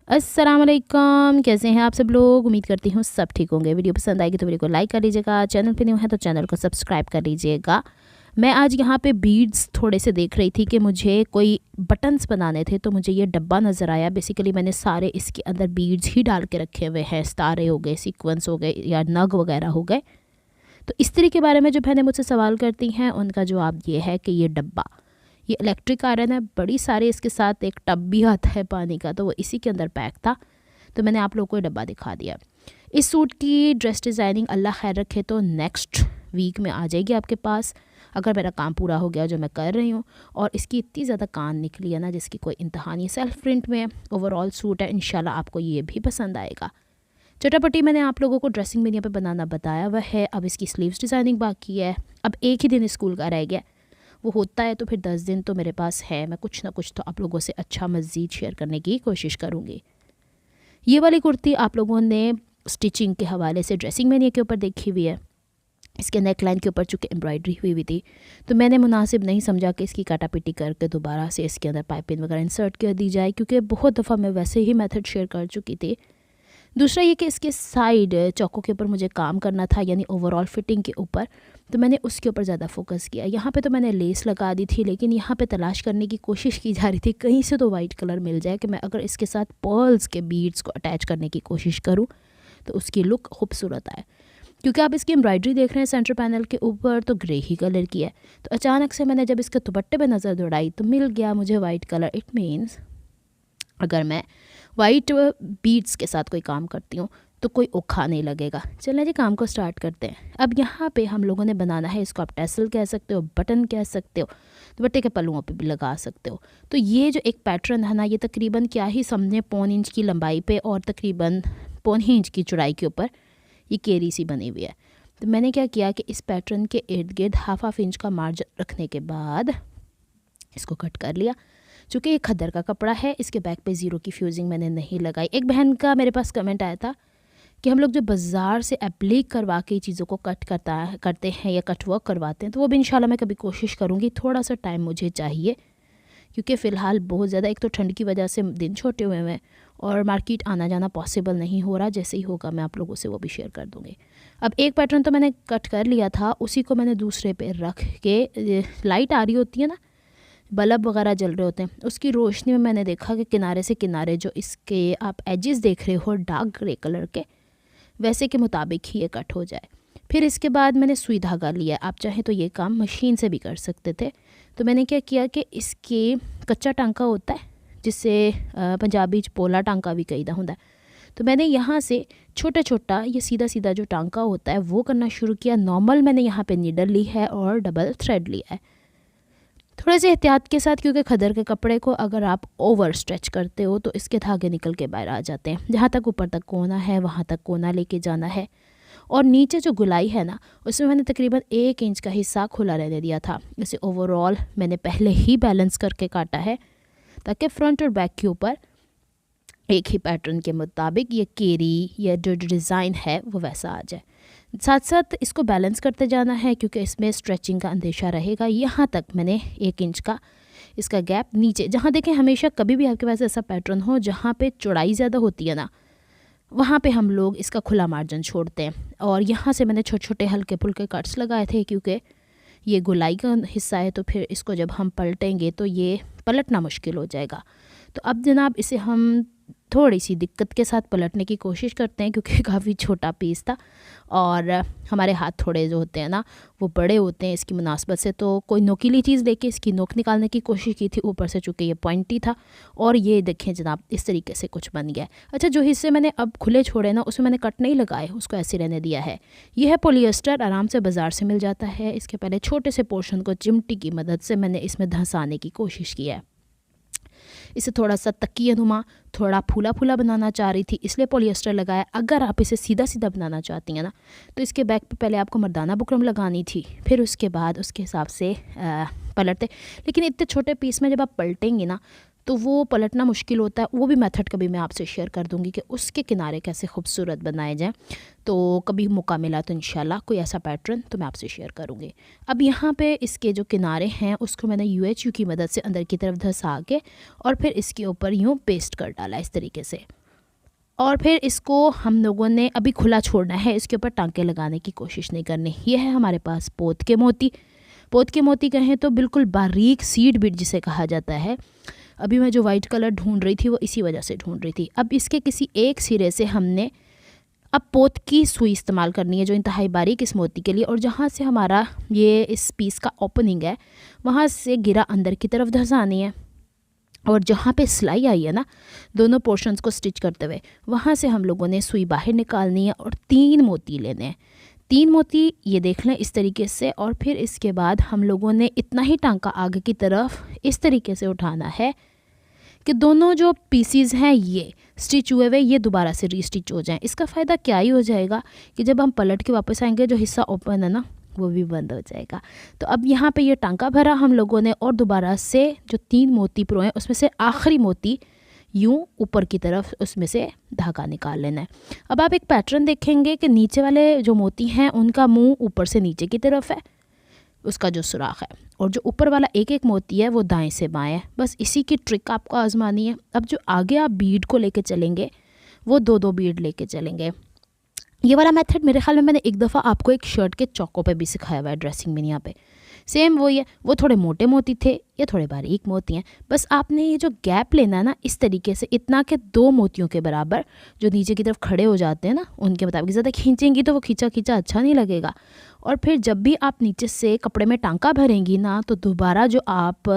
अस्सलाम वालेकुम, कैसे हैं आप सब लोग। उम्मीद करती हूँ सब ठीक होंगे। वीडियो पसंद आएगी तो वीडियो को लाइक कर लीजिएगा, चैनल पे न्यू है तो चैनल को सब्सक्राइब कर लीजिएगा। मैं आज यहाँ पे बीड्स थोड़े से देख रही थी कि मुझे कोई बटन्स बनाने थे, तो मुझे ये डब्बा नज़र आया। बेसिकली मैंने सारे इसके अंदर बीड्स ही डाल के रखे हुए हैं, सितारे हो गए, सीक्वेंस हो गए या नग वगैरह हो गए। तो इस तरह के बारे में जो बहनें मुझसे सवाल करती हैं उनका जवाब ये है कि ये डब्बा, ये इलेक्ट्रिक आयरन है, बड़ी सारे इसके साथ एक टब भी आता है पानी का, तो वो इसी के अंदर पैक था। तो मैंने आप लोगों को ये डब्बा दिखा दिया। इस सूट की ड्रेस डिज़ाइनिंग अल्लाह खैर रखे तो नेक्स्ट वीक में आ जाएगी आपके पास, अगर मेरा काम पूरा हो गया जो मैं कर रही हूँ। और इसकी इतनी ज़्यादा कान निकली है ना जिसकी कोई इंतहा नहीं। सेल्फ प्रिंट में ओवरऑल सूट है, इंशाल्लाह आपको ये भी पसंद आएगा। चटापटी मैंने आप लोगों को ड्रेसिंग मीडिया पे बनाना बताया हुआ है। अब इसकी स्लीव्स डिज़ाइनिंग बाकी है। अब एक ही दिन स्कूल का रह गया, वो होता है तो फिर 10 दिन तो मेरे पास है। मैं कुछ ना कुछ तो आप लोगों से अच्छा मज़ीद शेयर करने की कोशिश करूँगी। ये वाली कुर्ती आप लोगों ने स्टिचिंग के हवाले से ड्रेसिंग मीडिया के ऊपर देखी हुई है। इसके नेक लाइन के ऊपर चूँकि एम्ब्रॉयडरी हुई थी तो मैंने मुनासिब नहीं समझा कि इसकी काटापिटी करके दोबारा से इसके अंदर पाइपिंग वगैरह इंसर्ट कर दी जाए, क्योंकि बहुत दफ़ा मैं वैसे ही मेथड शेयर कर चुकी थी। दूसरा ये कि इसके साइड चौकों के ऊपर मुझे काम करना था, यानी ओवरऑल फिटिंग के ऊपर, तो मैंने उसके ऊपर ज़्यादा फोकस किया। यहाँ पे तो मैंने लेस लगा दी थी, लेकिन यहाँ पे तलाश करने की कोशिश की जा रही थी कहीं से तो वाइट कलर मिल जाए कि मैं अगर इसके साथ पर्ल्स के बीड्स को अटैच करने की कोशिश करूँ तो उसकी लुक खूबसूरत आए। क्योंकि आप इसकी एम्ब्रॉयडरी देख रहे हैं सेंटर पैनल के ऊपर तो ग्रे ही कलर की है, तो अचानक से मैंने जब इसके दुपट्टे पर नज़र दौड़ाई तो मिल गया मुझे वाइट कलर। इट मीन्स अगर मैं वाइट बीड्स के साथ कोई काम करती हूँ तो कोई औखा नहीं लगेगा। चलें जी काम को स्टार्ट करते हैं। अब यहाँ पे हम लोगों ने बनाना है, इसको आप टैसल कह सकते हो, बटन कह सकते हो, दुपट्टे के पल्लुओं पे भी लगा सकते हो। तो ये जो एक पैटर्न है ना, ये तकरीबन क्या ही समझे 1.25 इंच की लंबाई पे और तकरीबन 1.25 इंच की चौड़ाई के ऊपर ये केरी सी बनी हुई है। तो मैंने क्या किया कि इस पैटर्न के इर्द गिर्द हाफ इंच का मार्जिन रखने के बाद इसको कट कर लिया। चूँकि ये खद्दर का कपड़ा है, इसके बैक पे ज़ीरो की फ्यूजिंग मैंने नहीं लगाई। एक बहन का मेरे पास कमेंट आया था कि हम लोग जो बाज़ार से एप्लीक करवा के चीज़ों को कट करते हैं या कट वर्क करवाते हैं, तो वो भी इंशाल्लाह मैं कभी कोशिश करूँगी। थोड़ा सा टाइम मुझे चाहिए क्योंकि फ़िलहाल बहुत ज़्यादा, एक तो ठंड की वजह से दिन छोटे हुए हैं और मार्केट आना जाना पॉसिबल नहीं हो रहा। जैसे ही होगा मैं आप लोगों से वो भी शेयर कर दूँगी। अब एक पैटर्न तो मैंने कट कर लिया था, उसी को मैंने दूसरे पे रख के, लाइट आ रही होती है ना, बल्ब वगैरह जल रहे होते हैं, उसकी रोशनी में मैंने देखा कि किनारे से किनारे जो इसके आप एजेस देख रहे हो डार्क ग्रे कलर के, वैसे के मुताबिक ही ये कट हो जाए। फिर इसके बाद मैंने सुई धागा लिया। आप चाहें तो ये काम मशीन से भी कर सकते थे। तो मैंने क्या किया कि इसके कच्चा टांका होता है जिससे पंजाबी पोला टांका भी कहीदा होता है, तो मैंने यहाँ से छोटा छोटा ये सीधा सीधा जो टांका होता है वो करना शुरू किया। नॉर्मल मैंने यहाँ पे नीडल ली है और डबल थ्रेड लिया है, थोड़े से एहतियात के साथ, क्योंकि खदर के कपड़े को अगर आप ओवर स्ट्रेच करते हो तो इसके धागे निकल के बाहर आ जाते हैं। जहाँ तक ऊपर तक कोना है वहाँ तक कोना लेके जाना है। और नीचे जो गुलाई है ना, उसमें मैंने तकरीबन 1 इंच का हिस्सा खुला रहने दिया था। इसे ओवरऑल मैंने पहले ही बैलेंस करके काटा है ताकि फ्रंट और बैक के ऊपर एक ही पैटर्न के मुताबिक ये केरी या जो डिज़ाइन है वो वैसा आ जाए। साथ साथ इसको बैलेंस करते जाना है क्योंकि इसमें स्ट्रेचिंग का अंदेशा रहेगा। यहाँ तक मैंने 1 इंच का इसका गैप नीचे, जहाँ देखें हमेशा कभी भी आपके पास ऐसा पैटर्न हो जहाँ पे चौड़ाई ज़्यादा होती है ना, वहाँ पे हम लोग इसका खुला मार्जिन छोड़ते हैं। और यहाँ से मैंने छोटे छोटे हल्के फुल्के कट्स लगाए थे क्योंकि ये गुलाई का हिस्सा है, तो फिर इसको जब हम पलटेंगे तो ये पलटना मुश्किल हो जाएगा। तो अब जनाब इसे हम थोड़ी सी दिक्कत के साथ पलटने की कोशिश करते हैं क्योंकि काफ़ी छोटा पीस था और हमारे हाथ थोड़े जो होते हैं ना वो बड़े होते हैं इसकी मुनासबत से। तो कोई नोकीली चीज़ लेके इसकी नोक निकालने की कोशिश की थी, ऊपर से चूँकि ये पॉइंटी था और ये देखें जनाब इस तरीके से कुछ बन गया। अच्छा, जो हिस्से मैंने अब खुले छोड़े ना उसमें मैंने कट नहीं लगाए, उसको ऐसे रहने दिया है। यह है पॉलिएस्टर, आराम से बाज़ार से मिल जाता है। इसके पहले छोटे से पोर्शन को चिमटी की मदद से मैंने इसमें धंसाने की कोशिश की है। इसे थोड़ा सा तकिया नुमा, थोड़ा फूला फूला बनाना चाह रही थी, इसलिए पॉलिएस्टर लगाया। अगर आप इसे सीधा सीधा बनाना चाहती हैं ना तो इसके बैक पे पहले आपको मर्दाना बुकरम लगानी थी, फिर उसके बाद उसके हिसाब से पलटते। लेकिन इतने छोटे पीस में जब आप पलटेंगे ना तो वो पलटना मुश्किल होता है। वो भी मेथड कभी मैं आपसे शेयर कर दूंगी कि उसके किनारे कैसे खूबसूरत बनाए जाएँ। तो कभी मौका मिला तो इंशाल्लाह कोई ऐसा पैटर्न तो मैं आपसे शेयर करूँगी। अब यहाँ पे इसके जो किनारे हैं उसको मैंने UHU की मदद से अंदर की तरफ धंसा के और फिर इसके ऊपर यूँ पेस्ट कर डाला इस तरीके से। और फिर इसको हम लोगों ने अभी खुला छोड़ना है, इसके ऊपर टांके लगाने की कोशिश नहीं करनी। ये है हमारे पास पोत के मोती। पोत के मोती कहें तो बिल्कुल बारीक सीड बीड जिसे कहा जाता है। अभी मैं जो वाइट कलर ढूंढ रही थी वो इसी वजह से ढूंढ रही थी। अब इसके किसी एक सिरे से हमने अब पोत की सुई इस्तेमाल करनी है जो इंतहाई बारीक इस मोती के लिए, और जहाँ से हमारा ये इस पीस का ओपनिंग है वहाँ से गिरा अंदर की तरफ धंसानी है, और जहाँ पे सिलाई आई है ना दोनों पोर्शंस को स्टिच करते हुए वहाँ से हम लोगों ने सुई बाहर निकालनी है और 3 मोती लेने हैं। 3 मोती ये देख लें इस तरीके से, और फिर इसके बाद हम लोगों ने इतना ही टांका आगे की तरफ इस तरीके से उठाना है कि दोनों जो पीसीज हैं ये स्टिच हुए हुए ये दोबारा से रीस्टिच हो जाएं। इसका फ़ायदा क्या ही हो जाएगा कि जब हम पलट के वापस आएंगे जो हिस्सा ओपन है ना वो भी बंद हो जाएगा। तो अब यहाँ पे ये टांका भरा हम लोगों ने, और दोबारा से जो 3 मोती पिरोए हैं उसमें से आखिरी मोती यूँ ऊपर की तरफ उसमें से धागा निकाल लेना है। अब आप एक पैटर्न देखेंगे कि नीचे वाले जो मोती हैं उनका मुंह ऊपर से नीचे की तरफ है, उसका जो सुराख है, और जो ऊपर वाला एक एक मोती है वो दाएं से बाएं है। बस इसी की ट्रिक आपको आजमानी है। अब जो आगे आप बीड को लेके चलेंगे वो 2-2 बीड लेके चलेंगे। ये वाला मेथड मेरे ख्याल में मैंने एक दफ़ा आपको एक शर्ट के चौकों पे भी सिखाया हुआ है, ड्रेसिंग में यहाँ पे सेम वही है। वो थोड़े मोटे मोती थे, ये थोड़े बारीक मोती हैं। बस आपने ये जो गैप लेना है ना इस तरीके से, इतना के 2 मोतियों के बराबर जो नीचे की तरफ खड़े हो जाते हैं ना उनके मुताबिक। ज़्यादा खींचेंगी तो वो खींचा खींचा अच्छा नहीं लगेगा। और फिर जब भी आप नीचे से कपड़े में टांका भरेंगी ना तो दोबारा जो आप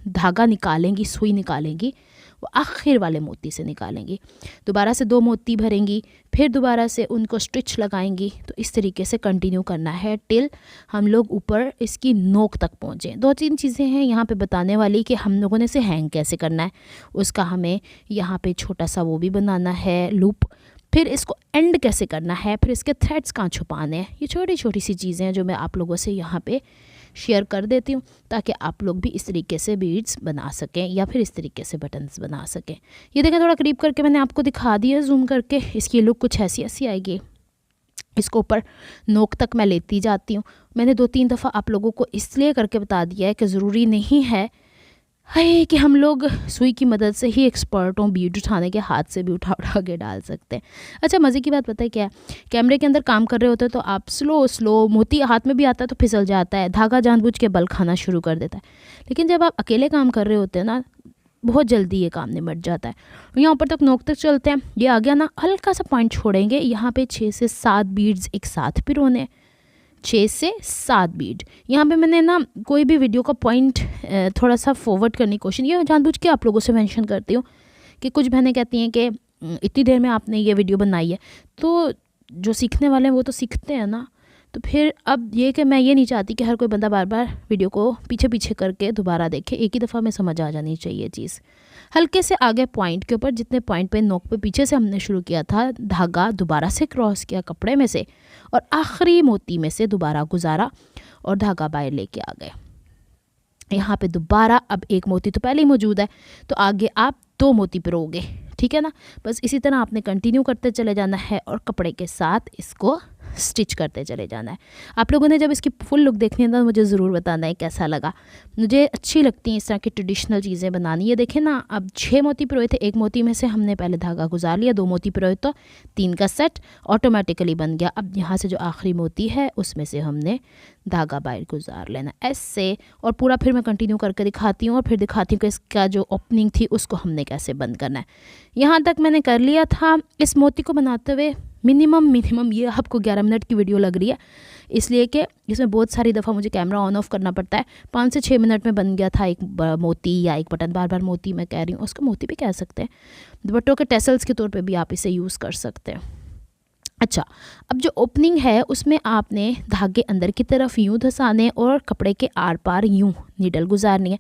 धागा निकालेंगी, सुई निकालेंगी, वो आखिर वाले मोती से निकालेंगी। दोबारा से 2 मोती भरेंगी, फिर दोबारा से उनको स्टिच लगाएंगी। तो इस तरीके से कंटिन्यू करना है टिल हम लोग ऊपर इसकी नोक तक पहुँचें। 2-3 चीज़ें हैं यहाँ पे बताने वाली कि हम लोगों ने इसे हैंग कैसे करना है। उसका हमें यहाँ पे छोटा सा वो भी बनाना है लूप, फिर इसको एंड कैसे करना है, फिर इसके थ्रेड्स कहाँ छुपाने हैं। ये छोटी छोटी सी चीज़ें हैं जो मैं आप लोगों से यहाँ पे शेयर कर देती हूँ ताकि आप लोग भी इस तरीके से बीड्स बना सकें या फिर इस तरीके से बटन्स बना सकें। ये देखें थोड़ा करीब करके मैंने आपको दिखा दिया जूम करके। इसकी लुक कुछ ऐसी ऐसी आएगी। इसको ऊपर नोक तक मैं लेती जाती हूँ। मैंने 2-3 दफ़ा आप लोगों को इसलिए करके बता दिया है कि ज़रूरी नहीं है कि हम लोग सुई की मदद से ही एक्सपर्ट हों, बीड उठाने के हाथ से भी उठा उठा के डाल सकते हैं। अच्छा मज़े की बात पता है क्या है, कैमरे के अंदर काम कर रहे होते हैं तो आप स्लो मोती हाथ में भी आता है तो फिसल जाता है, धागा जानबूझ के बल खाना शुरू कर देता है। लेकिन जब आप अकेले काम कर रहे होते हैं ना बहुत जल्दी ये काम निमट जाता है। यहाँ ऊपर तक नोक तक चलते हैं। ये आ गया ना, हल्का सा पॉइंट छोड़ेंगे, यहाँ पे 6 से 7 बीड्स एक साथ पिरोने, 6 से 7 बीड। यहाँ पे मैंने ना कोई भी वीडियो का पॉइंट थोड़ा सा फॉरवर्ड करने की कोशिश, ये जानबूझ के आप लोगों से मेंशन करती हूँ कि कुछ बहनें कहती हैं कि इतनी देर में आपने ये वीडियो बनाई है। तो जो सीखने वाले हैं वो तो सीखते हैं ना, तो फिर अब ये कि मैं ये नहीं चाहती कि हर कोई बंदा बार बार वीडियो को पीछे पीछे करके दोबारा देखे। एक ही दफ़ा में समझ आ जानी चाहिए चीज़। हल्के से आगे पॉइंट के ऊपर, जितने पॉइंट पे नोक पे पीछे से हमने शुरू किया था, धागा दोबारा से क्रॉस किया कपड़े में से और आखिरी मोती में से दोबारा गुजारा और धागा बाहर लेके आ गए। यहाँ पे दोबारा अब एक मोती तो पहले ही मौजूद है तो आगे आप 2 मोती पिरोगे, ठीक है ना। बस इसी तरह आपने कंटिन्यू करते चले जाना है और कपड़े के साथ इसको स्टिच करते चले जाना है। आप लोगों ने जब इसकी फुल लुक देखनी है तो मुझे ज़रूर बताना है कैसा लगा। मुझे अच्छी लगती हैं इस तरह की ट्रेडिशनल चीज़ें बनानी। ये देखें ना, अब 6 मोती पिरोए थे, 1 मोती में से हमने पहले धागा गुजार लिया, 2 मोती पिरोए तो 3 का सेट ऑटोमेटिकली बन गया। अब यहाँ से जो आखिरी मोती है उसमें से हमने धागा बाहर गुजार लेना ऐसे, और पूरा फिर मैं कंटिन्यू करके दिखाती हूँ और फिर दिखाती हूँ कि इसका जो ओपनिंग थी उसको हमने कैसे बंद करना है। यहाँ तक मैंने कर लिया था। इस मोती को बनाते हुए मिनिमम ये आपको 11 मिनट की वीडियो लग रही है इसलिए कि इसमें बहुत सारी दफ़ा मुझे कैमरा ऑन ऑफ करना पड़ता है। 5 से 6 मिनट में बन गया था एक मोती या एक बटन। बार बार मोती मैं कह रही हूँ, उसको मोती भी कह सकते हैं। दुपट्टों के टेसल्स के तौर पे भी आप इसे यूज़ कर सकते हैं। अच्छा, अब जो ओपनिंग है उसमें आपने धागे अंदर की तरफ यूँ धंसाने और कपड़े के आर पार यूँ नीडल गुजारनी है,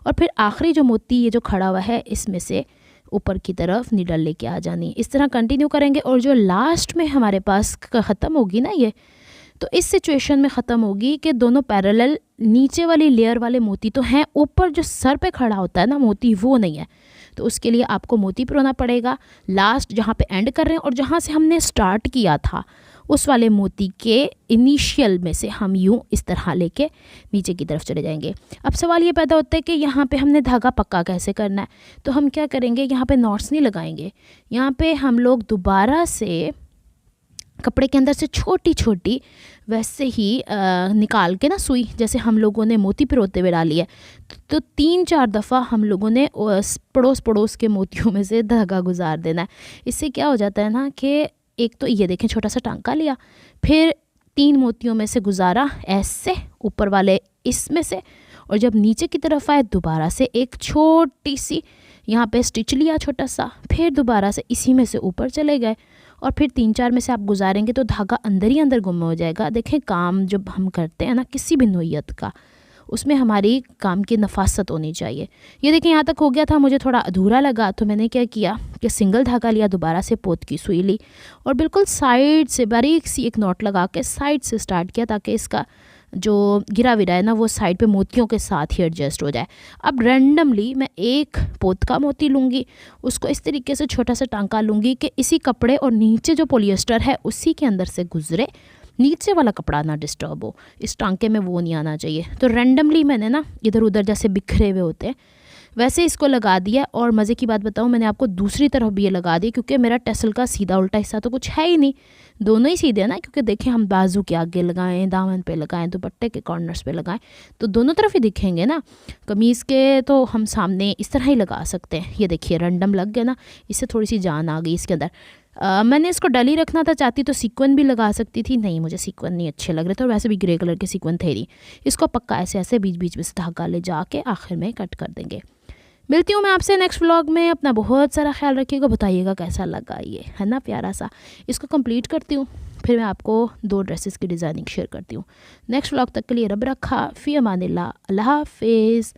और फिर आखिरी जो मोती ये जो खड़ा हुआ है इसमें से ऊपर की तरफ नीडल लेके आ जानी। इस तरह कंटिन्यू करेंगे और जो लास्ट में हमारे पास ख़त्म होगी ना ये, तो इस सिचुएशन में ख़त्म होगी कि दोनों पैरेलल नीचे वाली लेयर वाले मोती तो हैं, ऊपर जो सर पे खड़ा होता है ना मोती वो नहीं है। तो उसके लिए आपको मोती पिरोना पड़ेगा लास्ट जहाँ पे एंड कर रहे हैं और जहाँ से हमने स्टार्ट किया था उस वाले मोती के इनिशियल में से हम यूँ इस तरह लेके नीचे की तरफ चले जाएंगे। अब सवाल ये पैदा होता है कि यहाँ पे हमने धागा पक्का कैसे करना है। तो हम क्या करेंगे, यहाँ पे नॉट्स नहीं लगाएंगे, यहाँ पे हम लोग दोबारा से कपड़े के अंदर से छोटी छोटी वैसे ही निकाल के ना सुई, जैसे हम लोगों ने मोती पिरोते हुए डाली है, तो 3-4 दफ़ा हम लोगों ने पड़ोस पड़ोस के मोतियों में से धागा गुजार देना है। इससे क्या हो जाता है ना कि एक तो ये देखें छोटा सा टांका लिया, फिर 3 मोतियों में से गुजारा ऐसे ऊपर वाले इसमें से, और जब नीचे की तरफ आए दोबारा से एक छोटी सी यहाँ पे स्टिच लिया छोटा सा, फिर दोबारा से इसी में से ऊपर चले गए, और फिर 3-4 में से आप गुजारेंगे तो धागा अंदर ही अंदर गुम हो जाएगा। देखें काम जब हम करते हैं ना किसी भी नोयत का, उसमें हमारी काम की नफासत होनी चाहिए। ये देखें यहाँ तक हो गया था, मुझे थोड़ा अधूरा लगा तो मैंने क्या किया कि सिंगल धागा लिया, दोबारा से पोत की सुई ली और बिल्कुल साइड से बारीक सी एक नॉट लगा के साइड से स्टार्ट किया, ताकि इसका जो गिरा विरा है ना वो साइड पे मोतियों के साथ ही एडजस्ट हो जाए। अब रैंडमली मैं एक पोत का मोती लूँगी, उसको इस तरीके से छोटा सा टांका लूँगी कि इसी कपड़े और नीचे जो पॉलिएस्टर है उसी के अंदर से गुजरे, नीचे वाला कपड़ा ना डिस्टर्ब हो, इस टांके में वो नहीं आना चाहिए। तो रैंडमली मैंने ना इधर उधर जैसे बिखरे हुए होते हैं वैसे इसको लगा दिया। और मज़े की बात बताऊँ, मैंने आपको दूसरी तरफ भी ये लगा दी, क्योंकि मेरा टेसल का सीधा उल्टा हिस्सा तो कुछ है ही नहीं, दोनों ही सीधे हैं ना, क्योंकि देखें हम बाजू के आगे लगाएं, दामन पे लगाएं, दुपट्टे के कॉर्नर्स पे लगाएं तो दोनों तरफ ही दिखेंगे ना। कमीज़ के तो हम सामने इस तरह ही लगा सकते हैं। ये देखिए रैंडम लग गया ना, इससे थोड़ी सी जान आ गई इसके अंदर। मैंने इसको डली रखना था, चाहती तो सीक्वन भी लगा सकती थी, नहीं मुझे सीक्वन नहीं अच्छे लग रहे थे और वैसे भी ग्रे कलर के सीक्वन थे नहीं। इसको पक्का ऐसे ऐसे बीच बीच में से धागा ले जाके आखिर में कट कर देंगे। मिलती हूँ मैं आपसे नेक्स्ट व्लॉग में। अपना बहुत सारा ख्याल रखिएगा, बताइएगा कैसा लगा, ये है ना प्यारा सा। इसको कंप्लीट करती हूँ, फिर मैं आपको 2 ड्रेसेस की डिज़ाइनिंग शेयर करती हूँ। नेक्स्ट व्लॉग तक के लिए रब रखा, फ़ी अमानिल्लाह, अल्लाह हाफ़िज़।